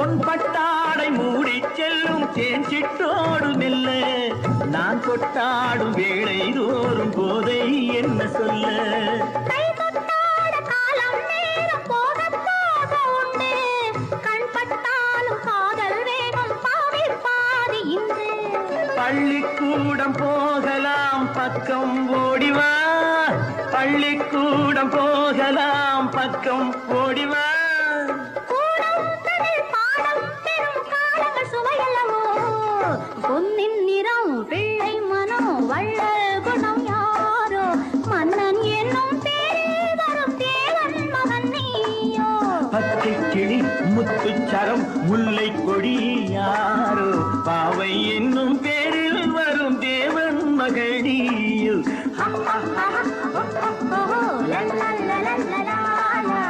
பொன் பட்டாடை மூடி செல்லும் தேன் சிட்டோடு மெல்ல நான் கொட்டாடும் வேளை தோறும் போதை என்ன சொல்ல பள்ளிக்கூடம் போகலாம் பக்கம் ஓடிவா பள்ளிக்கூடம் போகலாம் பக்கம் ஓடிவா பொன்னின் நிறம் பிள்ளை மனம் வள்ளல் குணம் யாரோ மன்னன் என்னும் பேரில் வரும் தேவன் மகன் நீயோ பச்சை கிளி முத்துச்சரம் முல்லை கொடி யாரோ பாவை என்னும் பேரில் வரும் தேவன் மகனியோ la la la la la la la